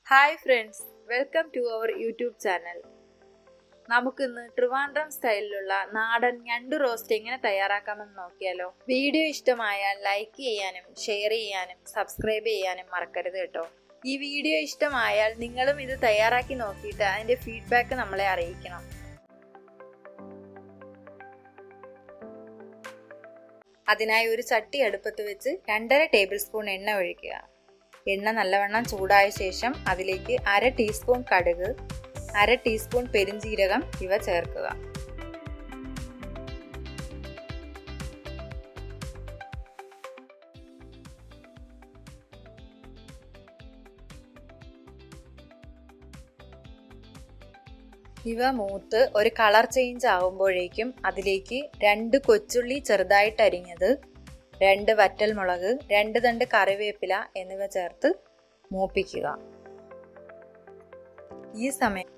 Hi friends, welcome to our YouTube channel. നമുക്കിന്ന് ട്രിവാൻഡ്രം സ്റ്റൈലിലുള്ള നാടൻ ഞണ്ട് റോസ്റ്റ് എങ്ങനെ തയ്യാറാക്കാമെന്ന് നോക്കിയാലോ. വീഡിയോ ഇഷ്ടമായാൽ ലൈക്ക് ചെയ്യാനും ഷെയർ ചെയ്യാനും സബ്സ്ക്രൈബ് ചെയ്യാനും മറക്കരുത് കേട്ടോ. ഈ വീഡിയോ ഇഷ്ടമായാൽ നിങ്ങളും ഇത് തയ്യാറാക്കി നോക്കിയിട്ട് അതിൻ്റെ ഫീഡ്ബാക്ക് നമ്മളെ അറിയിക്കണം. അതിനായി ഒരു ചട്ടി അടുപ്പത്ത് വെച്ച് 2.5 ടേബിൾ സ്പൂൺ എണ്ണ ഒഴിക്കുക. എണ്ണ നല്ലവണ്ണം ചൂടായ ശേഷം അതിലേക്ക് 1/2 ടീസ്പൂൺ കടുക്, 1/2 ടീസ്പൂൺ പെരിഞ്ജീരകം ഇവ ചേർക്കുക. ഇവ മൂത്ത് ഒരു കളർ ചേഞ്ച് ആകുമ്പോഴേക്കും അതിലേക്ക് 2 കൊച്ചുള്ളി ചെറുതായിട്ട് അരിഞ്ഞത്, 2 വറ്റൽമുളക്, 2 തണ്ട് കറിവേപ്പില എന്നിവ ചേർത്ത് മൂപ്പിക്കുക. ഈ സമയം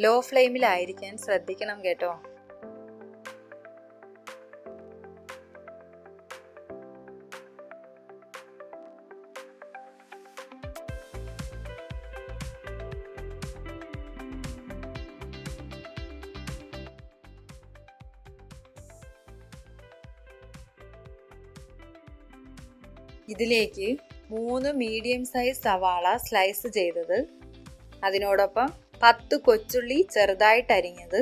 ലോ ഫ്ലെയിമിലായിരിക്കാൻ ശ്രദ്ധിക്കണം കേട്ടോ. ഇതിലേക്ക് 3 മീഡിയം സൈസ് സവാള സ്ലൈസ് ചെയ്തത്, അതിനോടൊപ്പം 10 കൊച്ചുള്ളി ചെറുതായിട്ട് അരിഞ്ഞത്,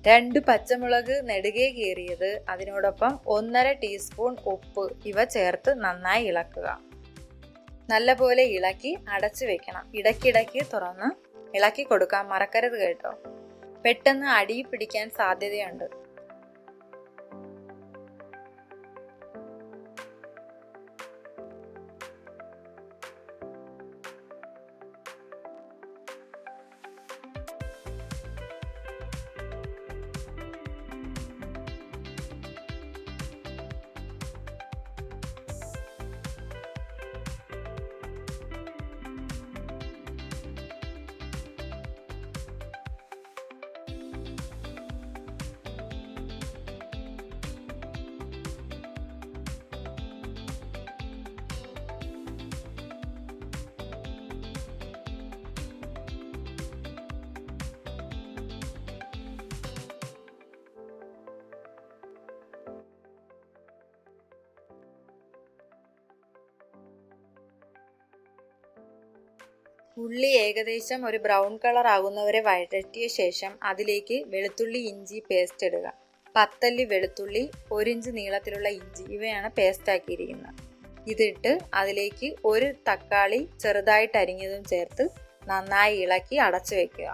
2 പച്ചമുളക് നെടുകെ കീറിയത്, അതിനോടൊപ്പം 1.5 ടീസ്പൂൺ ഉപ്പ് ഇവ ചേർത്ത് നന്നായി ഇളക്കുക. നല്ലപോലെ ഇളക്കി അടച്ചു വെക്കണം. ഇടയ്ക്കിടയ്ക്ക് തുറന്ന് ഇളക്കി കൊടുക്കാൻ മറക്കരുത് കേട്ടോ. പെട്ടെന്ന് അടി പിടിക്കാൻ സാധ്യതയുണ്ട്. ഉള്ളി ഏകദേശം ഒരു ബ്രൗൺ കളർ ആകുന്നവരെ വഴറ്റിയ ശേഷം അതിലേക്ക് വെളുത്തുള്ളി ഇഞ്ചി പേസ്റ്റ് ഇടുക. 10 അല്ലി വെളുത്തുള്ളി, 1 ഇഞ്ച് നീളത്തിലുള്ള ഇഞ്ചി ഇവയാണ് പേസ്റ്റ് ആക്കിയിരിക്കുന്നത്. ഇതിട്ട് അതിലേക്ക് 1 തക്കാളി ചെറുതായിട്ട് അരിഞ്ഞതും ചേർത്ത് നന്നായി ഇളക്കി അടച്ചു വെക്കുക.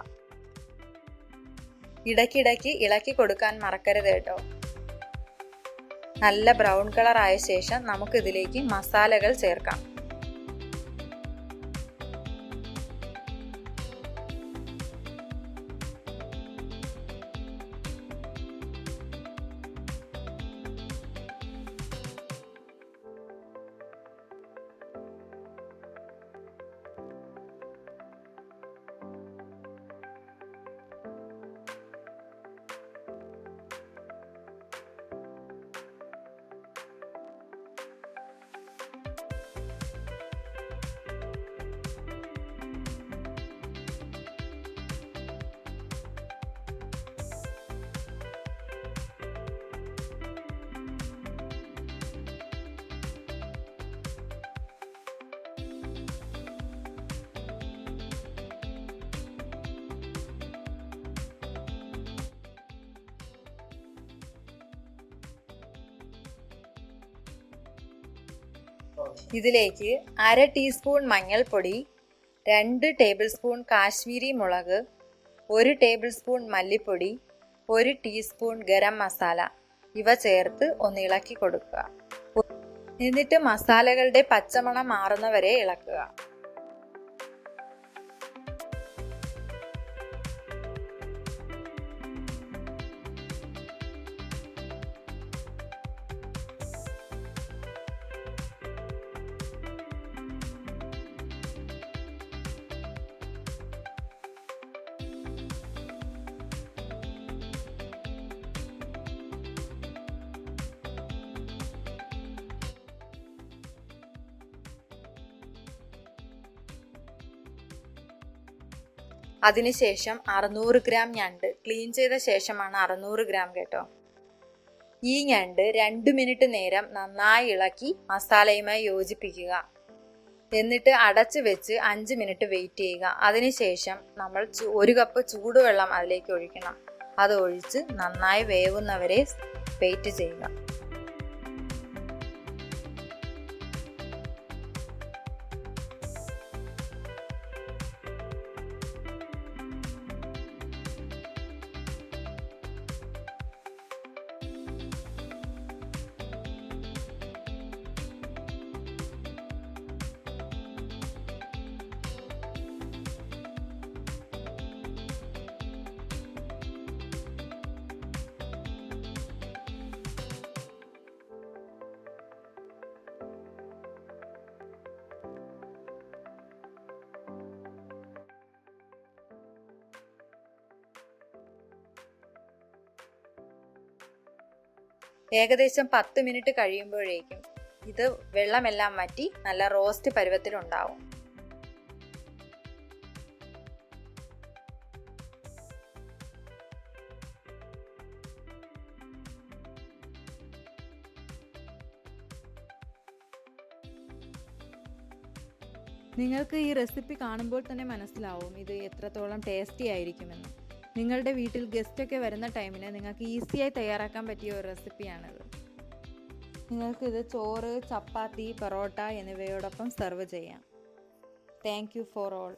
ഇടയ്ക്കിടയ്ക്ക് ഇളക്കി കൊടുക്കാൻ മറക്കരുത് കേട്ടോ. നല്ല ബ്രൗൺ കളർ ആയ ശേഷം നമുക്കിതിലേക്ക് മസാലകൾ ചേർക്കാം. ഇതിലേക്ക് 1/2 ടീസ്പൂൺ മഞ്ഞൾപ്പൊടി, 2 ടേബിൾ സ്പൂൺ കാശ്മീരി മുളക്, 1 ടേബിൾ സ്പൂൺ മല്ലിപ്പൊടി, 1 ടീസ്പൂൺ ഗരം മസാല ഇവ ചേർത്ത് ഒന്ന് ഇളക്കി കൊടുക്കുക. എന്നിട്ട് മസാലകളുടെ പച്ചമണം മാറുന്നവരെ ഇളക്കുക. അതിനുശേഷം 600 ഗ്രാം ഞണ്ട്, ക്ലീൻ ചെയ്ത ശേഷമാണ് 600 ഗ്രാം കേട്ടോ. ഈ ഞണ്ട് 2 മിനിറ്റ് നേരം നന്നായി ഇളക്കി മസാലയുമായി യോജിപ്പിക്കുക. എന്നിട്ട് അടച്ചു വെച്ച് 5 മിനിറ്റ് വെയിറ്റ് ചെയ്യുക. അതിനുശേഷം നമ്മൾ 1 കപ്പ് ചൂടുവെള്ളം അതിലേക്ക് ഒഴിക്കണം. അത് ഒഴിച്ച് നന്നായി വേവുന്നവരെ വെയിറ്റ് ചെയ്യുക. ഏകദേശം 10 മിനിറ്റ് കഴിയുമ്പോഴേക്കും ഇത് വെള്ളമെല്ലാം വറ്റി നല്ല റോസ്റ്റ് പരുവത്തിലുണ്ടാവും. നിങ്ങൾക്ക് ഈ റെസിപ്പി കാണുമ്പോൾ തന്നെ മനസ്സിലാവും ഇത് എത്രത്തോളം ടേസ്റ്റി ആയിരിക്കുമെന്ന്. നിങ്ങളുടെ വീട്ടിൽ ഗസ്റ്റൊക്കെ വരുന്ന ടൈമിന് നിങ്ങൾക്ക് ഈസിയായി തയ്യാറാക്കാൻ പറ്റിയ ഒരു റെസിപ്പിയാണിത്. നിങ്ങൾക്കിത് ചോറ്, ചപ്പാത്തി, പൊറോട്ട എന്നിവയോടൊപ്പം സെർവ് ചെയ്യാം. Thank you for all.